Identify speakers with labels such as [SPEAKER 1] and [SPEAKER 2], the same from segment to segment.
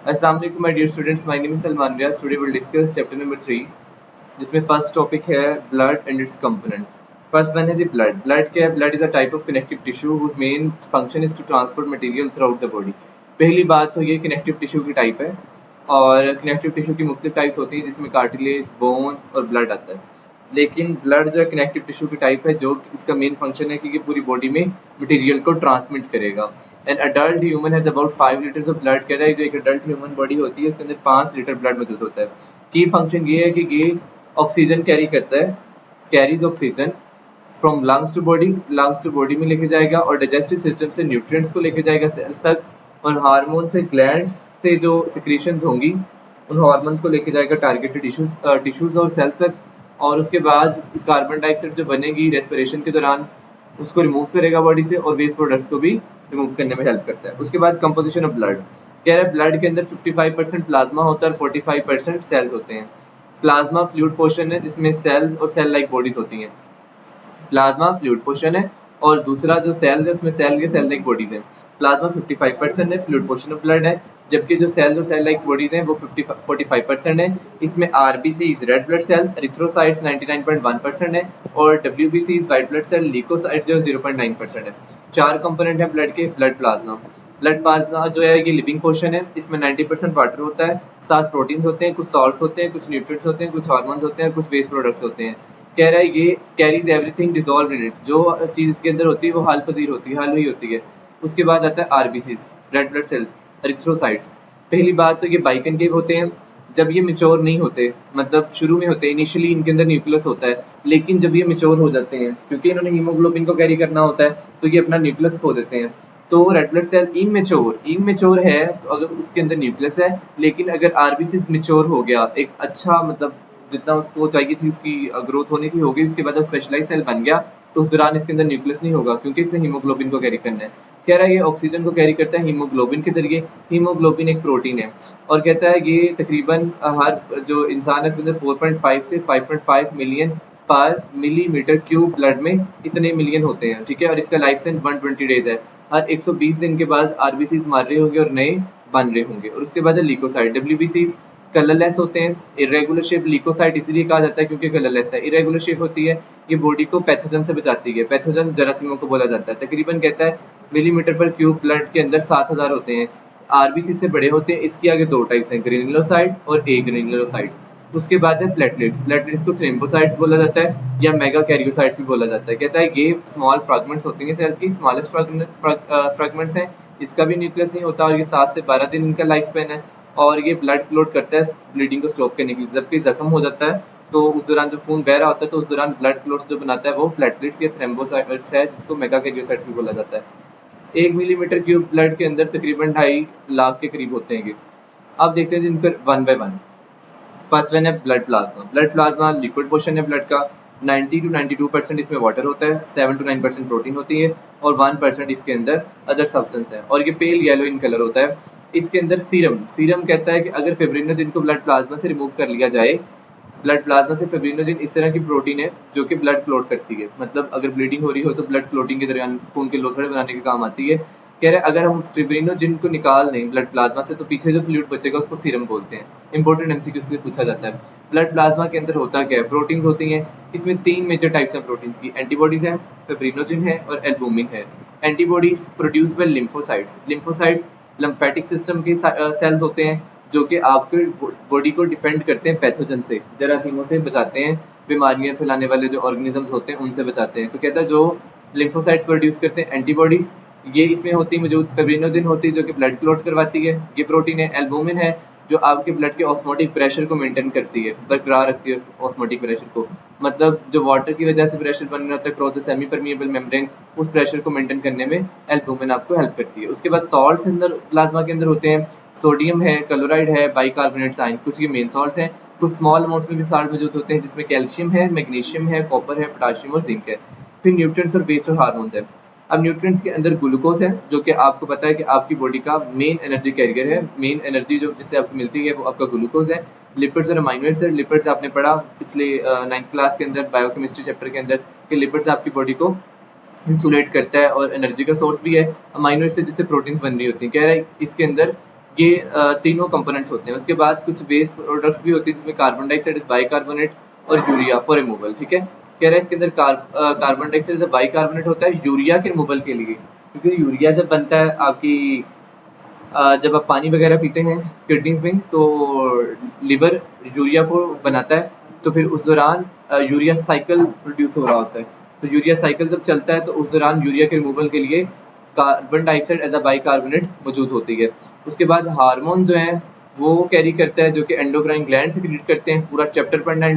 [SPEAKER 1] अस्सलाम वालेकुम my dear students, my name is Salman Riyaz. Today will discuss chapter number 3, जिसमें first topic है blood and it's component. First one है जी blood. Blood क्या है? Blood is a type of connective tissue whose main function is to transport material throughout the body. पहली बात तो ये कनेक्टिव टिश्यू की टाइप है, और कनेक्टिव टिश्यू की मुख्तलिफ टाइप्स होती हैं जिसमें कार्टिलेज, बोन और ब्लड आता है। लेकिन ब्लड जो है कनेक्टिव टिश्यू की टाइप है, जो इसका मेन फंक्शन है कि ये पूरी बॉडी में मटेरियल को ट्रांसमिट करेगा। An adult human has about 5 litres of blood. कह रहा है जो एक अडल्ट ह्यूमन बॉडी होती है उसके अंदर 5 लीटर ब्लड मौजूद होता है। की फंक्शन ये है कि ये ऑक्सीजन कैरी करता है, carries oxygen from lungs to body में लेके जाएगा, और डाइजेस्टिव सिस्टम से न्यूट्रिएंट्स को लेके जाएगा सेल्स तक, और हार्मोन से ग्लैंड्स से जो सिक्रीशंस होंगी उन हार्मोन्स को लेके जाएगा टारगेटेड टिश्यूज और सेल्स तक। और उसके बाद कार्बन डाइऑक्साइड जो बनेगी रेस्पिरेशन के दौरान उसको रिमूव करेगा बॉडी से, और वेस्ट प्रोडक्ट्स को भी रिमूव करने में हेल्प करता है। उसके बाद कंपोजिशन ऑफ ब्लड। कह रहा है ब्लड के अंदर 55% प्लाज्मा होता है और 45% सेल्स होते हैं। प्लाज्मा फ्लूइड पोर्शन है जिसमें सेल्स और सेल लाइक बॉडीज होती हैं। प्लाज्मा फ्लूइड पोर्शन है, और दूसरा जो सेल्स है उसमें सेल के सेल लाइक बॉडीज हैं। प्लाज्मा 55% है, फ्लूइड पोर्शन ऑफ ब्लड है, जबकि जो सेल और सेल लाइक बॉडीज हैं वो 45% है। इसमें RBCs red blood sales, erythrocytes 99.1% है, और डब्ल्यूबीसीज व्हाइट ब्लड सेल, ल्यूकोसाइट जो 0.9% है। चार कंपोनेंट है ब्लड के। ब्लड प्लाज्मा, ब्लड प्लाज्मा जो है ये लिविंग पोर्शन है, इसमें 90% वाटर होता है, 7 प्रोटीन्स होते हैं, कुछ सॉल्ट्स होते हैं, कुछ न्यूट्रिएंट्स होते हैं, कुछ हार्मोन्स होते हैं, कुछ वेस्ट प्रोडक्ट्स होते हैं। कह रहा है ये carries everything dissolve in it. जो चीज इसके अंदर होती है वो हाल पजीर होती है, हाल हुई होती है। उसके बाद आता है RBCs red blood sales, erythrocytes. पहली बात तो ये बाइकनकेव होते हैं। जब ये मेच्योर नहीं होते, मतलब शुरू में होते हैं, इनिशियली इनके अंदर न्यूक्लियस होता है, लेकिन जब ये मेच्योर हो जाते हैं, क्योंकि इन्होंने हीमोग्लोबिन को कैरी करना होता है, तो ये अपना न्यूक्लियस खो देते हैं। तो रेड ब्लड सेल इमेच्योर है, तो अगर उसके अंदर न्यूक्लियस है, लेकिन अगर आरबीसी मेच्योर हो गया, एक अच्छा मतलब जितना उसको चाहिए थी उसकी ग्रोथ होनी थी होगी, उसके बाद स्पेशलाइज सेल बन गया, तो उस दौरान इसके अंदर न्यूक्लियस नहीं होगा क्योंकि इसने हीमोग्लोबिन को कैरी करना है। कह रहा है ये ऑक्सीजन को कैरी करता है हीमोग्लोबिन के जरिए। हीमोग्लोबिन एक प्रोटीन है, और कहता है ये तकरीबन हर जो इंसान है इसके अंदर 4.5 से 5.5 मिलियन पर मिलीमीटर क्यूब ब्लड में इतने मिलियन होते हैं, ठीक है। और इसका लाइफ स्पैन 120 डेज है। हर 120 दिन के बाद आरबीसीज मार रहे होंगे और नए बन रहे होंगे। और उसके बाद है ल्यूकोसाइट, डब्ल्यूबीसीज कलरलेस होते हैं। इरेगुलर शेप ल्यूकोसाइट इसलिए कहा जाता है क्योंकि कलरलेस है। इरेगुलर शेप होती है, ये बॉडी को पैथोजन से बचाती है। पैथोजन जरासीमों को बोला जाता है। तकरीबन कहता है मिलीमीटर पर क्यूब ब्लड के अंदर 7000 होते हैं। आरबीसी से बड़े होते हैं। इसकी आगे दो टाइप्स हैं, ग्रेन्युलोसाइट और ए ग्रेन्युलोसाइट। उसके बाद है प्लेटलेट्स। प्लेटलेट्स को थ्रोम्बोसाइट्स बोला जाता है या मेगा कैरियोसाइट्स भी बोला जाता है। कहता है ये स्मॉल फ्रैगमेंट्स होती हैं सेल्स की, स्मॉलेस्ट फ्रैगमेंट्स हैं। इसका भी न्यूक्लियस नहीं होता, और ये 7 से 12 दिन इनका लाइफ स्पेन है। और ये ब्लड क्लोट करता है ब्लीडिंग को स्टॉप करने के लिए। जबकि जख्म हो जाता है तो उस दौरान जब खून बह रहा होता है तो उस दौरान ब्लड क्लोट्स जो बनाता है वो प्लेटलेट्स या थ्रोम्बोसाइट्स है, जिसको मेगा कैरियोसाइट्स भी बोला जाता है। 1 मिलीमीटर क्यूब ब्लड के अंदर तकरीबन 2.5 लाख के करीब होते हैं ये। अब देखते हैं जिनका one by one. First one है blood plasma. Blood plasma liquid portion है ब्लड का। 90 to 92% इसमें वाटर होता है, 7 to 9% प्रोटीन होती है, और 1% इसके अंदर अदर सब्सटेंस है, और ये पेल येलो इन कलर होता है। इसके अंदर सीरम कहता है कि अगर फिब्रिनोजेन को ब्लड प्लाज्मा से रिमूव कर लिया जाए, ब्लड प्लाज्मा से फिब्रिनोजेन इस तरह की प्रोटीन है जो कि ब्लड क्लोट करती है, मतलब अगर ब्लीडिंग हो रही हो तो ब्लड क्लोटिंग के दौरान खून के लोथड़े बनाने के काम आती है। कह रहे अगर हम फिब्रिनोजेन को निकाल दें ब्लड प्लाज्मा से तो पीछे जो फ्लूइड बचेगा उसको सीरम बोलते हैं। इंपॉर्टेंट एमसीक्यू से पूछा जाता है। ब्लड प्लाज्मा के अंदर होता क्या है? प्रोटीन होती हैं। इसमें 3 मेजर टाइप्स हैं प्रोटीन्स की। एंटीबॉडीज हैं, फिब्रिनोजेन है, और एल्बुमिन है। Antibodies produce by lymphocytes. Lymphocytes lymphatic system के सेल्स होते हैं जो कि आपके बॉडी को डिफेंड करते हैं पैथोजन से, जरासीमों से बचाते हैं, बीमारियां फैलाने वाले जो ऑर्गेनिजम्स होते हैं उनसे बचाते हैं। तो कहता है जो लिम्फोसाइट्स प्रोड्यूस करते हैं एंटीबॉडीज, ये इसमें होती है मौजूद। फिब्रिनोजेन होती है जो कि ब्लड क्लॉट करवाती है, ये प्रोटीन है। एल्बुमिन है जो आपके ब्लड के ऑस्मोटिक प्रेशर को मेंटेन करती है, बरकरार रखती है ऑस्मोटिक प्रेशर को, मतलब जो वाटर की वजह से प्रेशर बन रहा होता है cross the semi permeable membrane, उस प्रेशर को मेंटेन करने में एल्बुमिन आपको हेल्प करती है। उसके बाद सॉल्ट्स अंदर प्लाज्मा के अंदर होते हैं। सोडियम है, क्लोराइड है, बाइकार्बोनेट्स आयन, कुछ ये मेन सॉल्ट्स हैं। कुछ स्मॉल अमाउंट्स में भी सॉल्ट मौजूद होते हैं जिसमें कैल्शियम है, मैग्नीशियम है, कॉपर है, पोटाशियम और जिंक है। फिर न्यूट्रिएंट्स और वेस्ट और हार्मोन्स है। अब न्यूट्रिएंट्स के अंदर ग्लूकोज है जो कि आपको पता है कि आपकी बॉडी का मेन एनर्जी कैरियर है। मेन एनर्जी जो जिससे आपको मिलती है वो आपका ग्लूकोज है। लिपिड्स और अमाइनो एसिड। लिपिड्स आपने पढ़ा पिछले 9th क्लास के अंदर बायोकेमिस्ट्री चैप्टर के अंदर कि लिपिड्स आपकी बॉडी को इंसुलेट करता है और एनर्जी का सोर्स भी है। अमाइनो एसिड जिससे प्रोटीन्स बन रही होती है। कह रहा है इसके अंदर ये तीनों कंपोनेंट्स होते हैं। उसके बाद कुछ वेस्ट प्रोडक्ट्स भी होते हैं जिसमें कार्बन डाइऑक्साइड, बाइकार्बोनेट और यूरिया फॉर रिमूवल। ठीक है, कह रहा है इसके अंदर कार्बन डाइऑक्साइड बाइकार्बोनेट होता है यूरिया के रिमूवल के लिए, क्योंकि यूरिया जब बनता है आपकी जब आप पानी वगैरह पीते हैं किडनीज में तो लिवर यूरिया को बनाता है, तो फिर उस दौरान यूरिया साइकिल प्रोड्यूस हो रहा होता है। तो यूरिया साइकिल जब चलता है तो उस दौरान यूरिया के रिमूवल के लिए carbon dioxide as a bicarbonate मौजूद होती है। उसके बाद हार्मोन जो है वो कैरी करता है, जो कि एंडोक्राइन ग्लैंड सिक्रीट करते हैं। पूरा चैप्टर पढ़ना है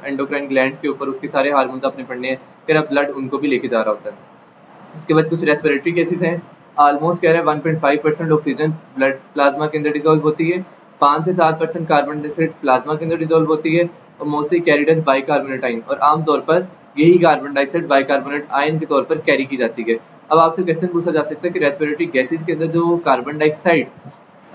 [SPEAKER 1] एंडोक्राइन ग्लैंड्स के ऊपर, उसके सारे हार्मोन्स आपने पढ़ने हैं, फिर आप ब्लड उनको भी लेके जा रहा होता है। उसके बाद कुछ रेस्पिरेटरी केसेस हैं। ऑलमोस्ट कह रहा है 1.5% ऑक्सीजन ब्लड प्लाज्मा के अंदर डिसॉल्व होती है, 5 से 7% कार्बन डाइऑक्साइड प्लाज्मा के अंदर डिसॉल्व होती है, और mostly carried as bicarbonate ion, और आमतौर पर यही कार्बन डाइऑक्साइड बाइकार्बोनेट आयन के तौर पर कैरी की जाती है। अब आपसे क्वेश्चन पूछा जा सकता है कि रेस्पिरेटरी गैसेस के अंदर जो कार्बन डाइऑक्साइड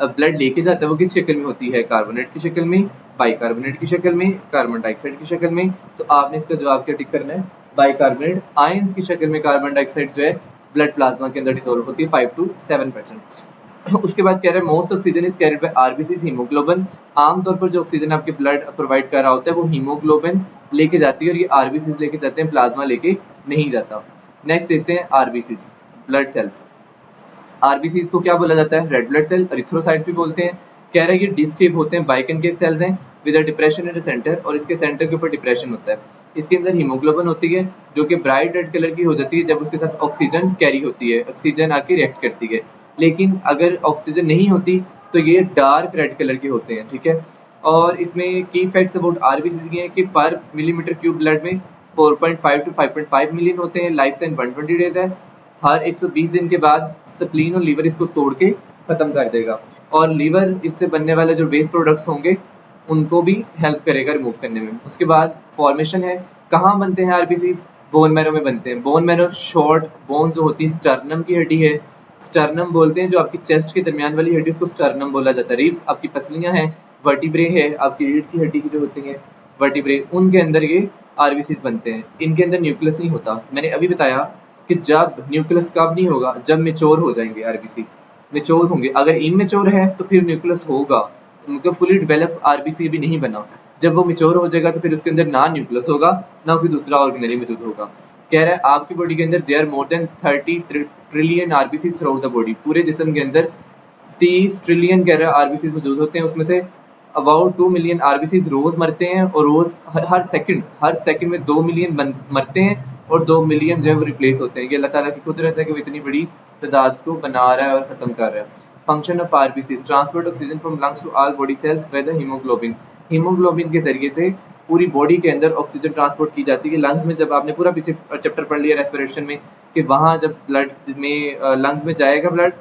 [SPEAKER 1] ब्लड लेके जाता है वो किस शक्ल में होती है, कार्बोनेट की शक्ल में, बाइकार्बोनेट की शक्ल में, कार्बन डाइऑक्साइड की शक्ल में। तो आपने इसका जवाब क्या टिक करना है, बाइकार्बोनेट आयंस की शक्ल में कार्बन डाइऑक्साइड जो है ब्लड प्लाज्मा के अंदर डिसॉल्व होती है 5 to 7%। उसके बाद कह रहे हैं most oxygen is carried by RBCs haemoglobin. आमतौर पर जो ऑक्सीजन आपके ब्लड प्रोवाइड कर रहा होता है वो हीमोग्लोबिन लेके जाती है, और ये आरबीसीज लेके जाते हैं, प्लाज्मा लेके नहीं जाता। नेक्स्ट देखते हैं आरबीसीज, ब्लड सेल्स। आरबीसीज को क्या बोला जाता है, रेड ब्लड सेल, एरिथ्रोसाइट्स भी बोलते हैं। कह रहा है ये डिस्क शेप होते हैं, बाइकनकेव सेल्स हैं with a depression in the centre, और इसके सेंटर के ऊपर डिप्रेशन होता है। इसके अंदर हीमोग्लोबिन होती है जो कि ब्राइट रेड कलर की हो जाती है जब उसके साथ ऑक्सीजन कैरी होती है, ऑक्सीजन आके रिएक्ट करती है। लेकिन अगर ऑक्सीजन नहीं होती तो ये डार्क रेड कलर के होते हैं। ठीक है, और इसमें की फैक्ट्स अबाउट आरबीसीज ये हैं कि पर मिलीमीटर क्यूब ब्लड में 4.5 to 5.5 मिलियन होते हैं, लाइफ टाइम 120 डेज है। हर 120 दिन के बाद स्प्लीन और लीवर इसको तोड़ के खत्म कर देगा, और लीवर इससे बनने वाले जो वेस्ट प्रोडक्ट्स होंगे उनको भी हेल्प करेगा रिमूव करने में। उसके बाद फॉर्मेशन है, कहाँ बनते हैं आरबीसीज, बोन मैरो में बनते हैं। बोन मैरो शॉर्ट बोन जो होती है, स्टर्नम की हड्डी है, स्टर्नम बोलते हैं जो आपकी चेस्ट के दरमियान वाली हड्डी, उसको स्टर्नम बोला जाता है। रिब्स आपकी पसलियां हैं, वर्टिब्रे है आपकी रीढ़ की हड्डी की जो होती है वर्टिब्रे, उनके अंदर ये आरबीसीज बनते हैं। इनके अंदर न्यूक्लियस नहीं होता। मैंने अभी बताया कि जब न्यूक्लियस कब नहीं होगा, जब मेच्योर हो जाएंगे आरबीसी, मेच्योर होंगे। अगर इमेच्योर है तो फिर न्यूक्लियस होगा, मतलब फुली डेवलप आरबीसी भी नहीं बना। जब वो मेच्योर हो जाएगा तो फिर उसके अंदर ना न्यूक्लियस होगा ना कोई दूसरा ऑर्गेनेली मौजूद होगा। कह रहा है आपकी बॉडी के अंदर there more than 30 trillion RBC throughout the body, पूरे जिस्म के अंदर 30 ट्रिलियन कह रहा है आरबीसी मौजूद होते हैं। उसमें से अबाउट 2 मिलियन आरबीसी रोज मरते हैं, और रोज हर सेकंड में 2 मिलियन मरते हैं, और 2 मिलियन जो है वो रिप्लेस होते हैं। ये अल्लाह ताला की कुदरत है कि वो इतनी बड़ी तादाद को बना रहा है और खत्म कर रहा है। Function of RBC, transport oxygen from lungs to all body cells by the haemoglobin. Haemoglobin के जरिए से पूरी बॉडी के अंदर ऑक्सीजन ट्रांसपोर्ट की जाती है। लंग्स में जब आपने पूरा पीछे चैप्टर पढ़ लिया रेस्पिरेशन में कि वहां जब ब्लड में लंग्स में जाएगा ब्लड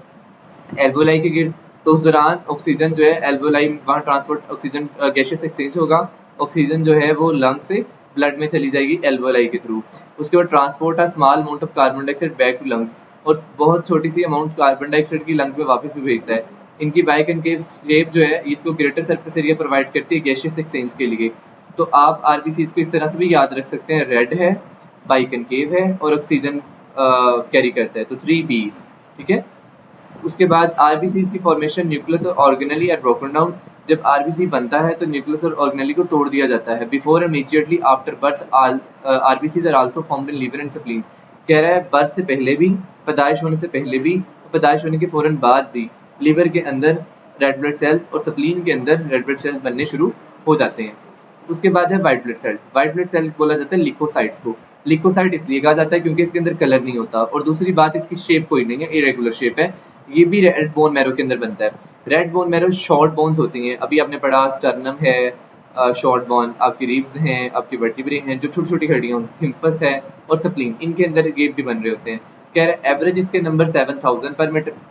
[SPEAKER 1] एल्वोलाई के गिर्द, तो उस दौरान ऑक्सीजन जो है एल्वोलाई वहाँ ट्रांसपोर्ट ऑक्सीजन गैसेस एक्सचेंज होगा, ऑक्सीजन जो है वो लंग से ब्लड में चली जाएगी एल्वोलाई के थ्रू। उसके बाद ट्रांसपोर्ट है small amount of carbon dioxide back to lungs, और बहुत छोटी सी अमाउंट कार्बन डाइऑक्साइड की लंग्स में वापस भी भेजता है। इनकी बाइकनकेव शेप जो है इसको ग्रेटर सरफेस एरिया प्रोवाइड करती है गैसेस एक्सचेंज के लिए। तो आप आरबीसीज को इस तरह से भी याद रख सकते हैं, रेड है, बाइकनकेव है, और ऑक्सीजन कैरी करता है, तो 3 B's। ठीक है, उसके बाद आरबीसीज की फॉर्मेशन न्यूक्लियस और ऑर्गेनेली आर ब्रोकन डाउन। जब आरबीसी बनता है तो न्यूक्लियस और ऑर्गेनेली को तोड़ दिया जाता है। Before and immediately after birth RBCs are also formed in liver and spleen. कह रहा है बर्थ से पहले भी, पैदाइश होने से पहले भी, पैदाइश होने के फौरन बाद भी लिवर के अंदर रेड ब्लड सेल्स और स्प्लीन के अंदर रेड ब्लड सेल्स बनने शुरू हो जाते हैं। उसके बाद है white blood cell. White blood cell बोला जाता है लिकोसाइट्स को। लिकोसाइट इसलिए कहा जाता है क्योंकि इसके अंदर कलर नहीं होता, और दूसरी बात इसकी शेप कोई नहीं है, इरेगुलर शेप है। ये भी रेड बोन मैरो के अंदर बनता है। Red bone marrow short bones होती हैं, अभी आपने पढ़ा स्टर्नम है शॉर्ट बोन, आपकी रिब्स हैं, आपकी वर्टिब्रे हैं जो छोटी छोटी हड्डियां, थिम्फस है और स्प्लीन, इनके अंदर ये भी बन रहे होते हैं। कह रहा है एवरेज इसके नंबर 7000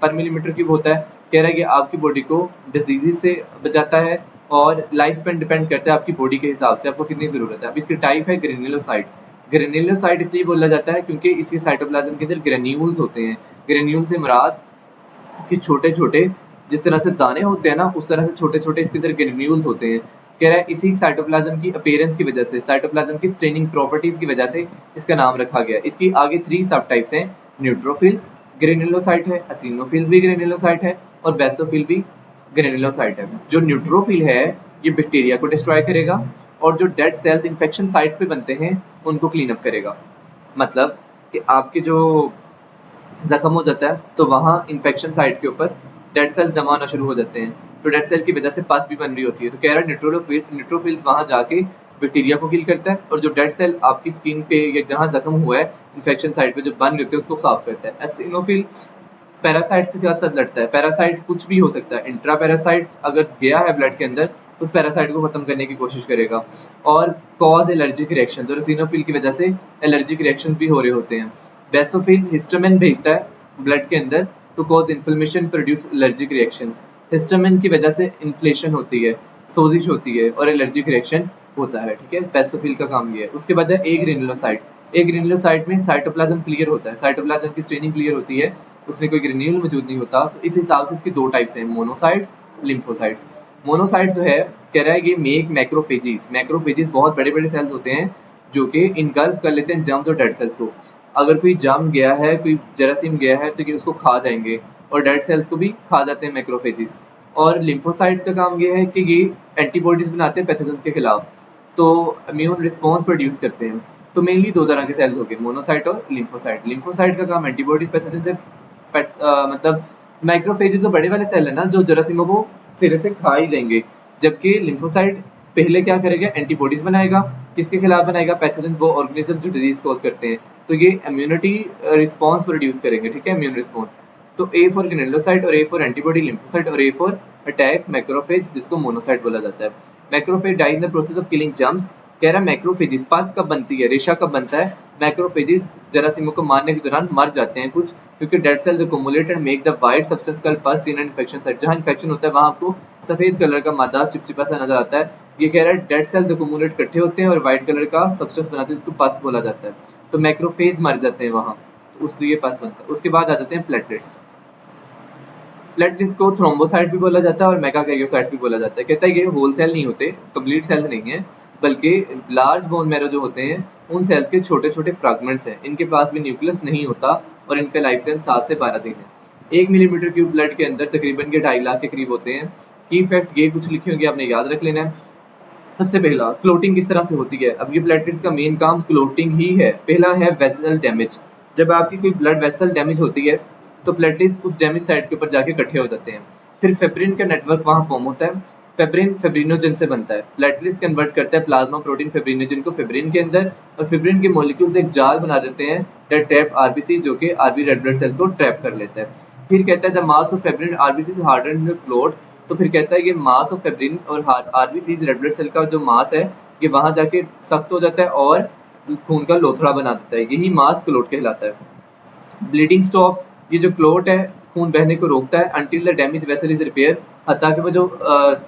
[SPEAKER 1] पर मिलीमीटर क्यूब होता है। कह रहा है कि आपकी बॉडी को डिजीजेस से बचाता है, और लाइफ स्पेन डिपेंड करता है आपकी बॉडी के हिसाब से आपको कितनी जरूरत है। अब इसकी टाइप है ग्रेन्युलोसाइट। ग्रेन्युलोसाइट इसलिए बोला जाता है क्योंकि इसके साइटोप्लाज्म के अंदर ग्रेन्यूल्स होते हैं। ग्रेन्यूल से मुराद कि छोटे छोटे जिस तरह से दाने होते हैं ना, उस तरह से छोटे छोटे इसके अंदर ग्रेन्यूल्स होते हैं। कह रहा है इसी साइटोप्लाज्म की अपीयरेंस की वजह से, साइटोप्लाज्म की स्टेनिंग प्रॉपर्टीज की वजह से इसका नाम रखा गया। इसकी आगे 3 सब टाइप्स हैं, न्यूट्रोफिल्स ग्रेन्युलोसाइट है, एसिनोफिल्स भी ग्रेन्युलोसाइट है, और बेसोफिल भी ग्रेनुलोसाइट है। जो न्यूट्रोफिल है ये बैक्टीरिया को डिस्ट्रॉय करेगा और जो डेड सेल्स इन्फेक्शन साइट्स पे बनते हैं उनको क्लीन अप करेगा। मतलब कि आपके जो जख्म हो जाता है तो वहाँ इन्फेक्शन साइट के ऊपर डेड सेल्स जमा होना शुरू हो जाते हैं, तो डेड सेल की वजह से पस भी बन रही होती है। तो कह रहा है न्यूट्रोफिल्स वहाँ जाके बैक्टीरिया को किल करता है और जो डेड सेल आपकी स्किन पे या जहाँ जख्म हुआ है इन्फेक्शन साइट पे जो बन रहे होते हैं उसको साफ करता है। एसिनोफिल पैरासाइट से क्या साथ लड़ता है। पैरासाइट कुछ भी हो सकता है, इंट्रा पैरासाइट अगर गया है ब्लड के अंदर उस पैरासाइट को खत्म करने की कोशिश करेगा। और कॉज एलर्जिक रिएक्शन, और एसिनोफिल की वजह से एलर्जिक रिएक्शन भी हो रहे होते हैं। बेसोफिल हिस्टामिन भेजता है ब्लड के अंदर to cause inflammation, produce allergic reactions. Histamine की वजह से इन्फ्लेशन होती है, सोजिश होती है और एलर्जिक रिएक्शन होता है। ठीक है, बेसोफिल का काम ये है। उसके बाद है ए ग्रेनुलोसाइट। ए ग्रेनुलोसाइट में साइटोप्लाज्म क्लियर होता है, साइटोप्लाज्म की स्टेनिंग क्लियर होती है, उसमें कोई ग्रेन्यूल मौजूद नहीं होता। तो इस हिसाब से इसकी दो टाइप्स हैं, मोनोसाइट्स, लिम्फोसाइट्स। मोनोसाइट्स जो है कह रहा है ये मेक मैक्रोफेजीज। मैक्रोफेजीज बहुत बड़े बड़े सेल्स होते हैं जो कि इनगल्फ कर लेते हैं जर्म्स और डेड सेल्स को। अगर कोई जर्म गया है, कोई जरासीम गया है तो ये उसको खा जाएंगे और डेड सेल्स को भी खा जाते हैं मैक्रोफेजीज। और लिम्फोसाइट्स का काम ये है कि ये एंटीबॉडीज बनाते हैं पैथोजेंस के खिलाफ, तो इम्यून रिस्पॉन्स प्रोड्यूस करते हैं। तो मेनली दो तरह के सेल्स हो गए, मोनोसाइट और लिम्फोसाइट। लिम्फोसाइट का काम एंटीबॉडीज पैथोजन से मतलब मैक्रोफेजेस जो बड़े वाले सेल है ना जो जरासीमों को सिरे से खा ही जाएंगे, जबकि लिम्फोसाइट पहले क्या करेगा, एंटीबॉडीज बनाएगा। किसके खिलाफ बनाएगा, पैथोजन, वो ऑर्गेनिज्म जो डिजीज कॉज करते हैं। तो ये इम्यूनिटी रिस्पॉन्स प्रोड्यूस करेंगे। ठीक है, इम्यून रिस्पॉन्स। तो ए फॉर ग्रेनुलोसाइट और ए फॉर एंटीबॉडी लिम्फोसाइट और ए फॉर अटैक मैक्रोफेज जिसको मोनोसाइट बोला जाता है। Macrophage die in the process of killing germs. कह रहा है मैक्रोफेजिस पस कब बनती है, रेशा कब बनता है। मैक्रोफेजिस जरासीमों को मारने के दौरान मर जाते हैं कुछ, क्योंकि dead cells accumulate and make the white substance called पस इन इन्फेक्शन साइट। जहां इन्फेक्शन होता है वहां आपको सफेद कलर का मादा चिपचिपा सा नजर आता है। ये कह रहा है डेड सेल्स अक्यूमुलेट इकट्ठे होते हैं और व्हाइट कलर का सब्सटेंस बनाते हैं जिसको पस बोला जाता है। तो मैक्रोफेज मर जाते हैं वहां, तो उसलिए पस बनता है। उसके बाद आ जाते हैं प्लेटलेट्स। प्लेटलेट्स को थ्रोम्बोसाइट भी बोला जाता है और मेगाकैरियोसाइट्स भी बोला जाता है। कहता है ये होल सेल नहीं होते, कंप्लीट सेल्स नहीं है, बल्कि लार्ज बोन मैरो जो होते हैं उन सेल्स के छोटे छोटे फ्रैगमेंट्स हैं। इनके पास भी न्यूक्लियस नहीं होता और इनका लाइफ स्पैन 7 से 12 दिन है। 1 मिलीमीटर क्यूब ब्लड के अंदर तकरीबन के 2.5 लाख के करीब होते हैं। की फैक्ट ये कुछ लिखी होंगी, आपने याद रख लेना है। सबसे पहला, क्लोटिंग किस तरह से होती है। अब ये प्लेटलेट्स का मेन काम क्लोटिंग ही है। पहला है वेसल डैमेज। जब आपकी कोई ब्लड वेसल डैमेज होती है तो प्लेटलेट्स उस डैमेज साइट के ऊपर जाके इकट्ठे हो जाते हैं। फिर फेब्रिन का नेटवर्क वहां फॉर्म होता है। फेब्रिन फेब्रिनोजन से बनता है। प्लेटलेट्स कन्वर्ट करता है प्लाज्मा प्रोटीन फेब्रिनोजन को फेब्रिन के अंदर, और फेब्रिन के मॉलिक्यूल्स एक जाल बना देते हैं डेट ट्रैप आरबीसी, जो कि आरबी रेड ब्लड सेल्स को ट्रैप कर लेता है। फिर कहता है the mass of fibrin RBC harden clot. तो फिर कहता है ये मास ऑफ फेब्रिन और आरबीसी रेड ब्लड सेल का जो मास है ये वहां जाके सख्त हो जाता है और खून का लोथड़ा बना देता है। यही मास क्लोट कहलाता है। ब्लीडिंग स्टॉप्स, ये जो क्लोट है खून बहने को रोकता है until the damage vessel is repair, हत्ता कि वो जो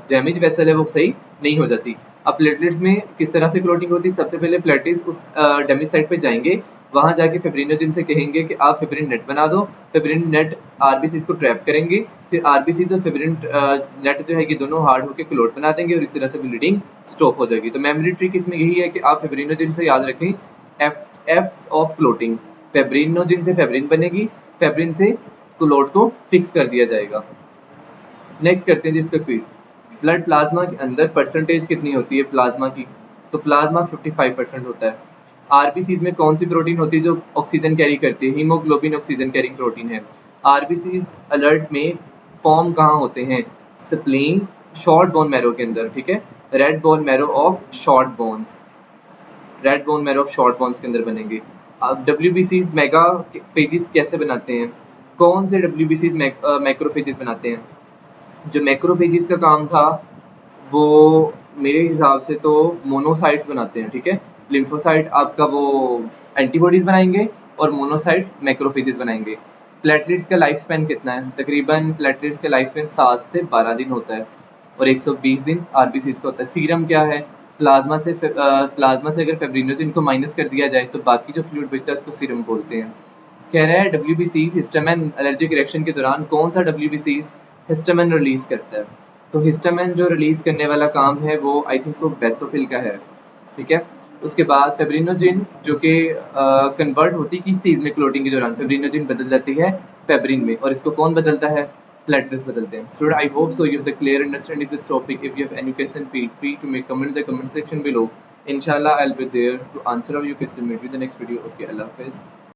[SPEAKER 1] डैमेज वेसल है वो सही नहीं हो जाती। अब प्लेटलेट्स में किस तरह से क्लोटिंग होती है, सबसे पहले प्लेटलेट्स उस डैमेज साइट पे जाएंगे, वहां जाके फेब्रिनोजन से कहेंगे कि आप फेब्रिन नेट बना दो। फेब्रिन नेट आरबीसी को ट्रैप करेंगे, फिर आरबीसी और फेब्रिन नेट जो है ये दोनों हार्ड होकर क्लोट बना देंगे और इस तरह से ब्लीडिंग स्टॉप हो जाएगी। तो मेमोरी ट्रिक इसमें यही है कि आप फेब्रिनोजन से याद रखें एफ्स ऑफ क्लोटिंग। फेब्रिनोजन से फेब्रिन बनेगी, फेब्रिन से क्लोट को फिक्स कर दिया जाएगा। नेक्स्ट करते हैं जी इसका क्विज। ब्लड प्लाज्मा के अंदर परसेंटेज कितनी होती है प्लाज्मा की, तो प्लाज्मा 55% होता है। आरबीसीज में कौन सी प्रोटीन होती है जो ऑक्सीजन कैरी करती है, हीमोग्लोबिन ऑक्सीजन कैरिंग प्रोटीन है। आरबीसीज अलर्ट में फॉर्म कहाँ होते हैं, स्प्लीन, शॉर्ट बोन मैरो के अंदर। ठीक है, red bone marrow of short bones, red bone marrow of short bones के अंदर बनेंगे। अब डब्ल्यूबीसीज मेगाफेजिस कैसे बनाते हैं, कौन से डब्ल्यूबीसीज मैक्रोफेजिस बनाते हैं। जो मैक्रोफेजिस का काम था वो मेरे हिसाब से तो मोनोसाइट्स बनाते हैं। ठीक है, लिम्फोसाइट आपका वो एंटीबॉडीज बनाएंगे और मोनोसाइट्स मैक्रोफेजिस बनाएंगे। प्लेटलेट्स का लाइफ स्पैन कितना है, तकरीबन प्लेटलेट्स का लाइफ स्पैन 7 से 12 दिन होता है और 120 दिन आरबीसीज का होता है। सीरम क्या है, प्लाज्मा से अगर फेब्रिनोजन को माइनस कर दिया जाए तो बाकी जो फ्लूइड बचता है उसको सीरम बोलते हैं। कह रहा है डब्ल्यूबीसीज हिस्टामिन एलर्जिक रिएक्शन के दौरान कौन सा डब्ल्यूबीसीज हिस्टामिन रिलीज करता है, तो हिस्टामिन जो रिलीज करने वाला काम है वो आई थिंक सो बेसोफिल का है। ठीक है, उसके बाद फेब्रिनोजिन जो कि कन्वर्ट होती है किस चीज में, क्लोटिंग के दौरान फेब्रिनोजिन बदल जाती है फेब्रिन में, और इसको कौन बदलता है, प्लेटलेट्स बदलते हैं. Student, I hope so you have the clear understanding this topic. If you have any question, feel free to make comment in the comment section below. Inshallah, I'll be there to answer all your questions. Meet you in the next video. Okay, Allah Hafiz.